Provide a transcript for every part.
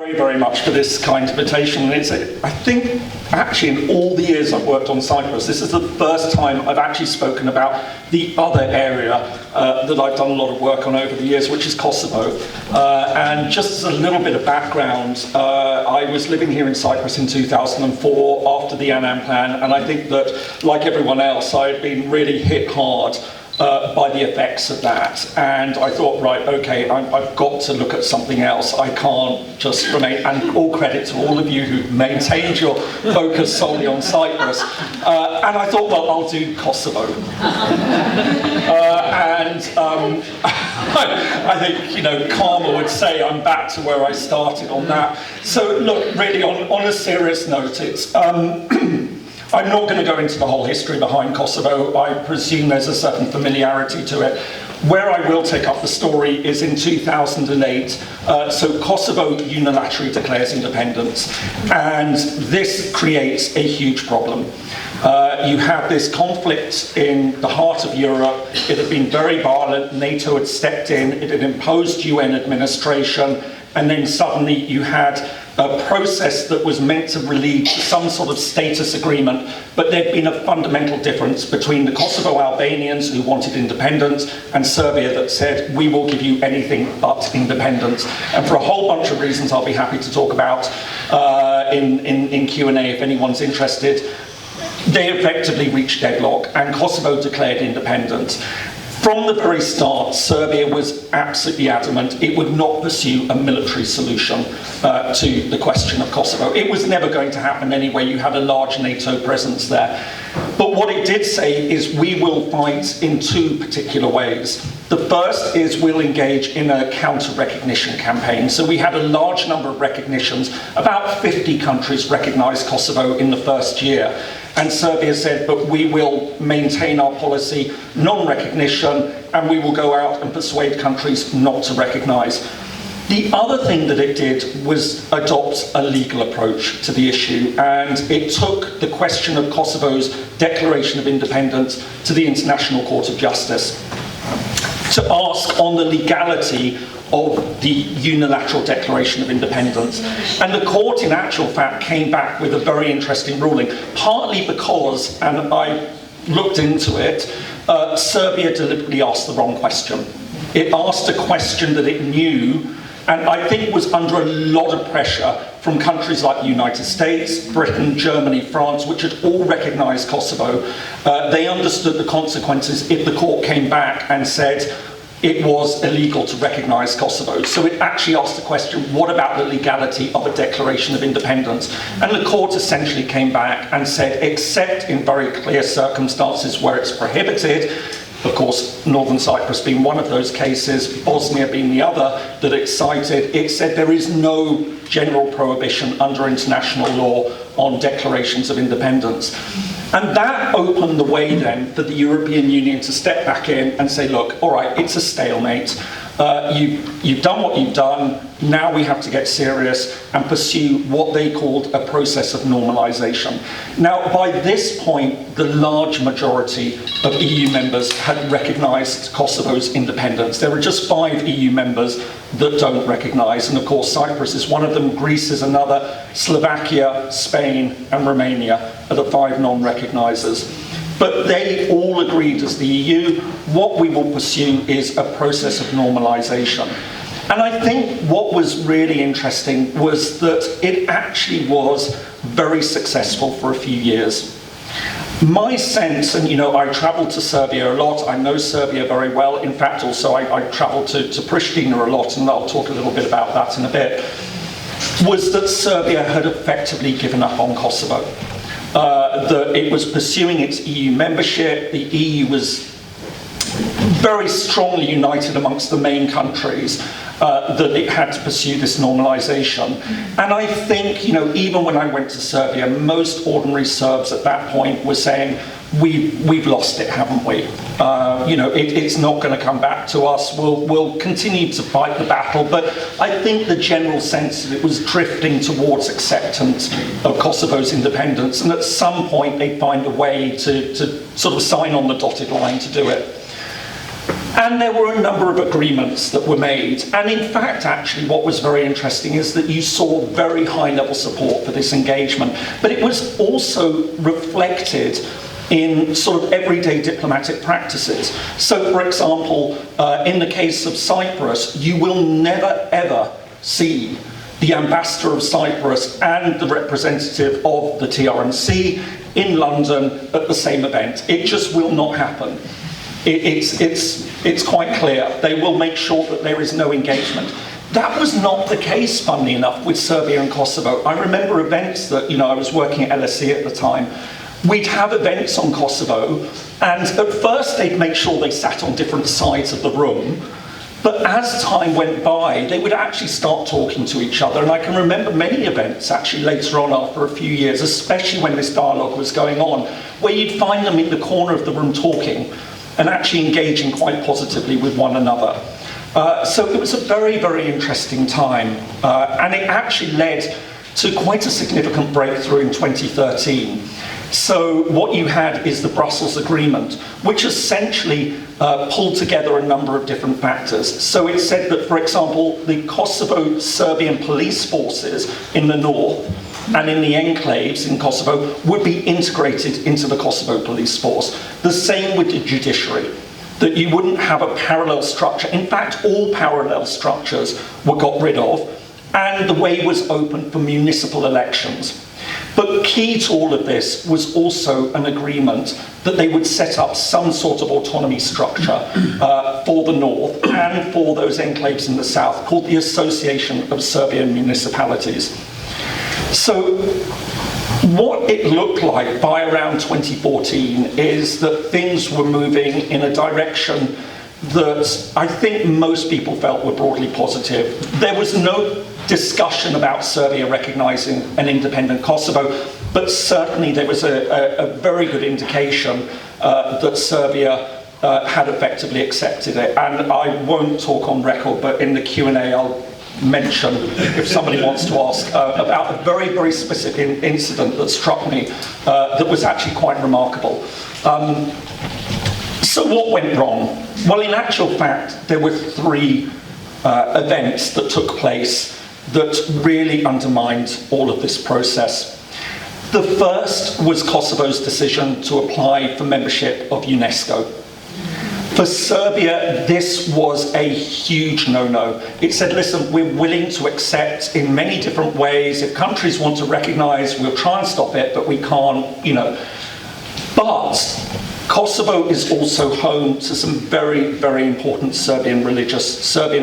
Very, very much for this kind invitation. And I think, actually, in all the years I've worked on Cyprus, this is the first time I've actually spoken about the other area that I've done a lot of work on over the years, which is Kosovo. And just as a little bit of background, I was living here in Cyprus in 2004 after the Annan Plan, and I think that, like everyone else, I had been really hit hard by the effects of that, and I thought, right, okay, I've got to look at something else. I can't just remain, and all credit to all of you who've maintained your focus solely on Cyprus. And I thought, well, I'll do Kosovo. I think, you know, karma would say I'm back to where I started on that. So look, really, on a serious note, it's I'm not going to go into the whole history behind Kosovo. I presume there's a certain familiarity to it. Where I will take up the story is in 2008. So Kosovo unilaterally declares independence, and this creates a huge problem. You have this conflict in the heart of Europe. It had been very violent. NATO had stepped in. It had imposed UN administration. And then suddenly you had a process that was meant to lead to some sort of status agreement, but there'd been a fundamental difference between the Kosovo Albanians who wanted independence and Serbia that said, we will give you anything but independence. And for a whole bunch of reasons I'll be happy to talk about in Q&A if anyone's interested, they effectively reached deadlock and Kosovo declared independence. From the very start, Serbia was absolutely adamant it would not pursue a military solution to the question of Kosovo. It was never going to happen anyway. You had a large NATO presence there. But what it did say is we will fight in two particular ways. The first is we'll engage in a counter-recognition campaign. So we had a large number of recognitions. About 50 countries recognized Kosovo in the first year. And Serbia said, but we will maintain our policy, non-recognition, and we will go out and persuade countries not to recognize. The other thing that it did was adopt a legal approach to the issue, and it took the question of Kosovo's declaration of independence to the International Court of Justice to ask on the legality of the unilateral declaration of independence. And the court, in actual fact, came back with a very interesting ruling, partly because, and I looked into it, Serbia deliberately asked the wrong question. It asked a question that it knew, and I think was under a lot of pressure from countries like the United States, Britain, Germany, France, which had all recognized Kosovo. They understood the consequences if the court came back and said, it was illegal to recognise Kosovo. So it actually asked the question, what about the legality of a declaration of independence? And the court essentially came back and said, except in very clear circumstances where it's prohibited, of course, Northern Cyprus being one of those cases, Bosnia being the other that it cited, it said there is no general prohibition under international law on declarations of independence. And that opened the way then for the European Union to step back in and say, look, all right, it's a stalemate. You've done what you've done. Now we have to get serious and pursue what they called a process of normalisation. Now, by this point, the large majority of EU members had recognised Kosovo's independence. There are just 5 EU members that don't recognise, and of course Cyprus is one of them, Greece is another, Slovakia, Spain and Romania are the 5 non-recognisers. But they all agreed as the EU, what we will pursue is a process of normalisation. And I think what was really interesting was that it actually was very successful for a few years. My sense, and you know, I travelled to Serbia a lot, I know Serbia very well, in fact also I travelled to Pristina a lot, and I'll talk a little bit about that in a bit, was that Serbia had effectively given up on Kosovo. That it was pursuing its EU membership, the EU was very strongly united amongst the main countries, that it had to pursue this normalisation. And I think, you know, even when I went to Serbia, most ordinary Serbs at that point were saying, we've lost it, haven't we? You know, it's not going to come back to us. We'll continue to fight the battle. But I think the general sense that it was drifting towards acceptance of Kosovo's independence. And at some point, they'd find a way to sort of sign on the dotted line to do it. And there were a number of agreements that were made. And in fact, actually, what was very interesting is that you saw very high-level support for this engagement. But it was also reflected in sort of everyday diplomatic practices. So, for example, in the case of Cyprus, you will never, ever see the ambassador of Cyprus and the representative of the TRNC in London at the same event. It just will not happen. It's quite clear. They will make sure that there is no engagement. That was not the case, funnily enough, with Serbia and Kosovo. I remember events that, I was working at LSE at the time. We'd have events on Kosovo, and at first they'd make sure they sat on different sides of the room. But as time went by, they would actually start talking to each other. And I can remember many events actually later on after a few years, especially when this dialogue was going on, where you'd find them in the corner of the room talking and actually engaging quite positively with one another. So it was a very, very interesting time. And it actually led to quite a significant breakthrough in 2013. So what you had is the Brussels Agreement, which essentially pulled together a number of different factors. So it said that, for example, the Kosovo-Serbian police forces in the north and in the enclaves in Kosovo would be integrated into the Kosovo police force. The same with the judiciary, that you wouldn't have a parallel structure. In fact, all parallel structures were got rid of, and the way was open for municipal elections. But key to all of this was also an agreement that they would set up some sort of autonomy structure for the north and for those enclaves in the south, called the Association of Serbian Municipalities. So what it looked like by around 2014 is that things were moving in a direction that I think most people felt were broadly positive. There was no discussion about Serbia recognising an independent Kosovo, but certainly there was a very good indication that Serbia had effectively accepted it. And I won't talk on record, but in the Q&A I'll mention, if somebody wants to ask, about a very, very specific incident that struck me that was actually quite remarkable. So what went wrong? Well, in actual fact, there were three events that took place that really undermined all of this process. The first was Kosovo's decision to apply for membership of UNESCO. For Serbia, this was a huge no-no. It said, listen, we're willing to accept in many different ways. If countries want to recognise, we'll try and stop it, but we can't, But Kosovo is also home to some very, very important Serbian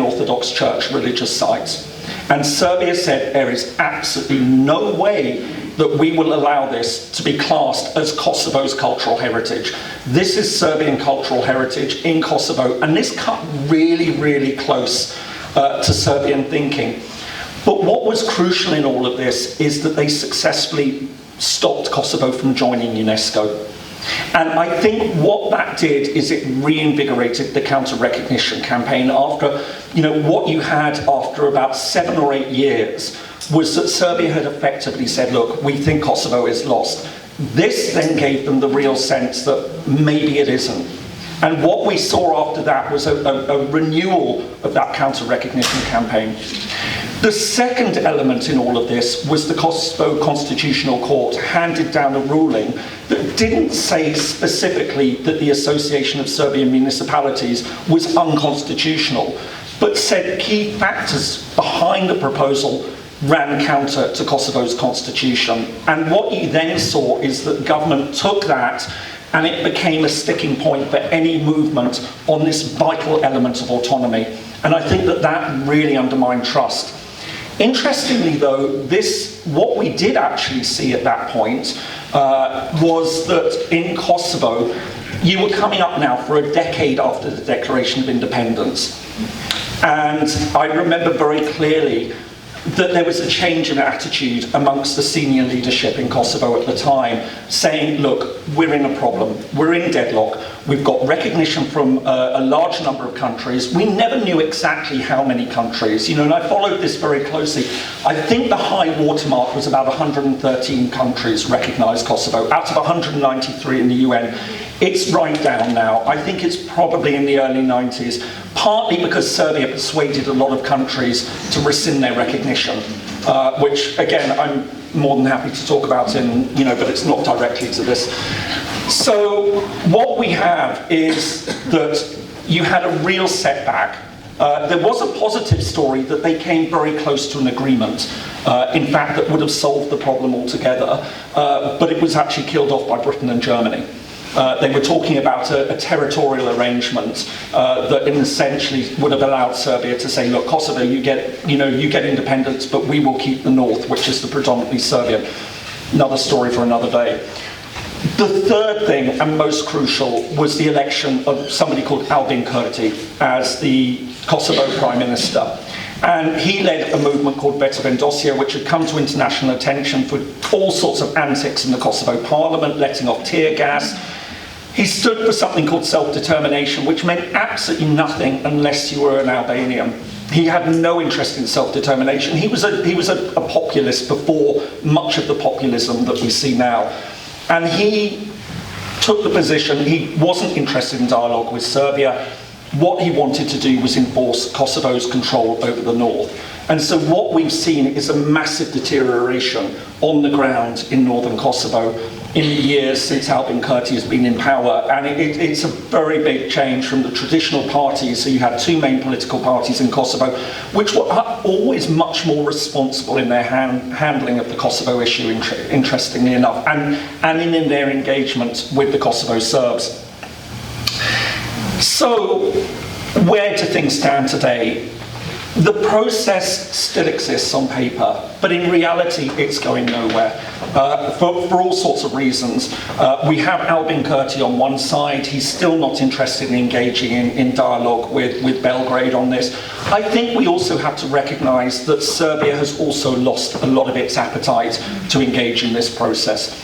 Orthodox Church religious sites. And Serbia said there is absolutely no way that we will allow this to be classed as Kosovo's cultural heritage. This is Serbian cultural heritage in Kosovo, and this cut really, really close to Serbian thinking. But what was crucial in all of this is that they successfully stopped Kosovo from joining UNESCO. And I think what that did is it reinvigorated the counter-recognition campaign after, what you had after about 7 or 8 years was that Serbia had effectively said, look, we think Kosovo is lost. This then gave them the real sense that maybe it isn't. And what we saw after that was a renewal of that counter-recognition campaign. The second element in all of this was the Kosovo Constitutional Court handed down a ruling that didn't say specifically that the Association of Serbian Municipalities was unconstitutional, but said key factors behind the proposal ran counter to Kosovo's constitution. And what you then saw is that the government took that and it became a sticking point for any movement on this vital element of autonomy. And I think that that really undermined trust. Interestingly though, what we did actually see at that point was that in Kosovo, you were coming up now for a decade after the Declaration of Independence. And I remember very clearly that there was a change in attitude amongst the senior leadership in Kosovo at the time, saying, look, we're in a problem, we're in deadlock, we've got recognition from a large number of countries. We never knew exactly how many countries, and I followed this very closely. I think the high watermark was about 113 countries recognised Kosovo, out of 193 in the UN. It's right down now. I think it's probably in the early 90s, partly because Serbia persuaded a lot of countries to rescind their recognition, which, again, I'm more than happy to talk about but it's not directly to this. So what we have is that you had a real setback. There was a positive story that they came very close to an agreement, in fact, that would have solved the problem altogether, but it was actually killed off by Britain and Germany. They were talking about a territorial arrangement that essentially would have allowed Serbia to say, look, Kosovo, you get independence, but we will keep the north, which is the predominantly Serbian. Another story for another day. The third thing, and most crucial, was the election of somebody called Albin Kurti as the Kosovo Prime Minister. And he led a movement called Beta Vendosja, which had come to international attention for all sorts of antics in the Kosovo parliament, letting off tear gas. He stood for something called self-determination, which meant absolutely nothing unless you were an Albanian. He had no interest in self-determination. He was a populist before much of the populism that we see now. And he took the position, he wasn't interested in dialogue with Serbia. What he wanted to do was enforce Kosovo's control over the north. And so what we've seen is a massive deterioration on the ground in northern Kosovo in the years since Albin Kurti has been in power. And it's a very big change from the traditional parties. So you had two main political parties in Kosovo, which were always much more responsible in their handling of the Kosovo issue, interestingly enough, and in their engagement with the Kosovo Serbs. So, where do things stand today? The process still exists on paper, but in reality it's going nowhere for all sorts of reasons. We have Albin Kurti on one side. He's still not interested in engaging in dialogue with Belgrade on this. I think we also have to recognise that Serbia has also lost a lot of its appetite to engage in this process.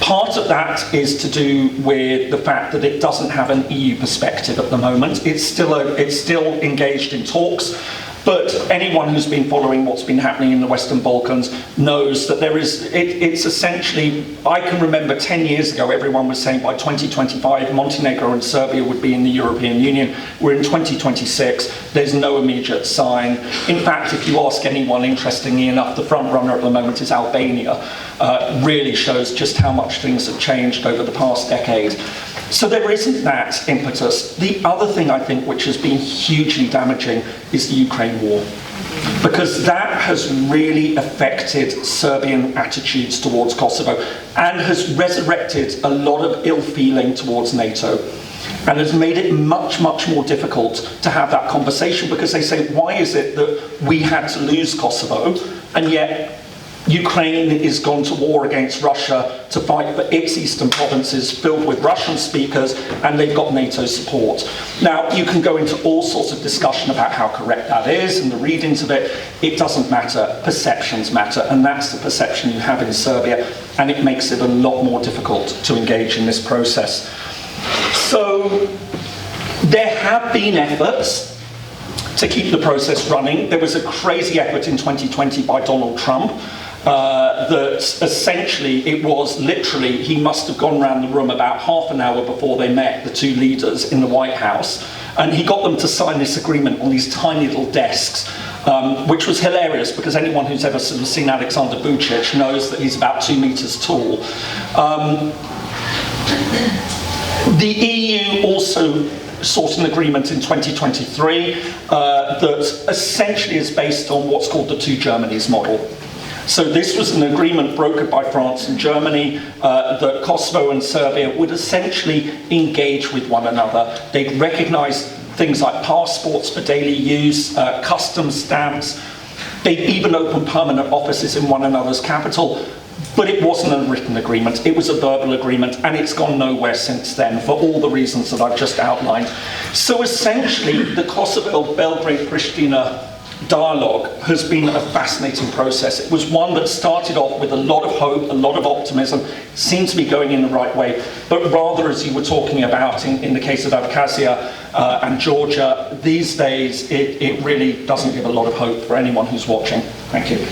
Part of that is to do with the fact that it doesn't have an EU perspective at the moment. It's still engaged in talks, but anyone who's been following what's been happening in the Western Balkans knows that it's essentially, I can remember 10 years ago everyone was saying by 2025 Montenegro and Serbia would be in the European Union. We're in 2026, there's no immediate sign. In fact, if you ask anyone, interestingly enough, the front runner at the moment is Albania. Really shows just how much things have changed over the past decade. So there isn't that impetus. The other thing I think which has been hugely damaging is the Ukraine war, because that has really affected Serbian attitudes towards Kosovo and has resurrected a lot of ill feeling towards NATO and has made it much, much more difficult to have that conversation, because they say, why is it that we had to lose Kosovo and yet Ukraine is gone to war against Russia to fight for its eastern provinces filled with Russian speakers, and they've got NATO support. Now, you can go into all sorts of discussion about how correct that is and the readings of it. It doesn't matter. Perceptions matter, and that's the perception you have in Serbia, and it makes it a lot more difficult to engage in this process. So, there have been efforts to keep the process running. There was a crazy effort in 2020 by Donald Trump that essentially it was literally, he must have gone around the room about half an hour before they met, the two leaders in the White House, and he got them to sign this agreement on these tiny little desks, which was hilarious because anyone who's ever sort of seen Alexander Vucic knows that he's about 2 meters tall. The EU also sought an agreement in 2023 that essentially is based on what's called the two Germanys model. So this was an agreement brokered by France and Germany that Kosovo and Serbia would essentially engage with one another. They'd recognise things like passports for daily use, customs stamps. They'd even open permanent offices in one another's capital. But it wasn't a written agreement, it was a verbal agreement, and it's gone nowhere since then for all the reasons that I've just outlined. So essentially, the Kosovo-Belgrade-Pristina dialogue has been a fascinating process. It was one that started off with a lot of hope, a lot of optimism, seemed to be going in the right way, but rather, as you were talking about in the case of Abkhazia and Georgia, these days it really doesn't give a lot of hope for anyone who's watching. Thank you.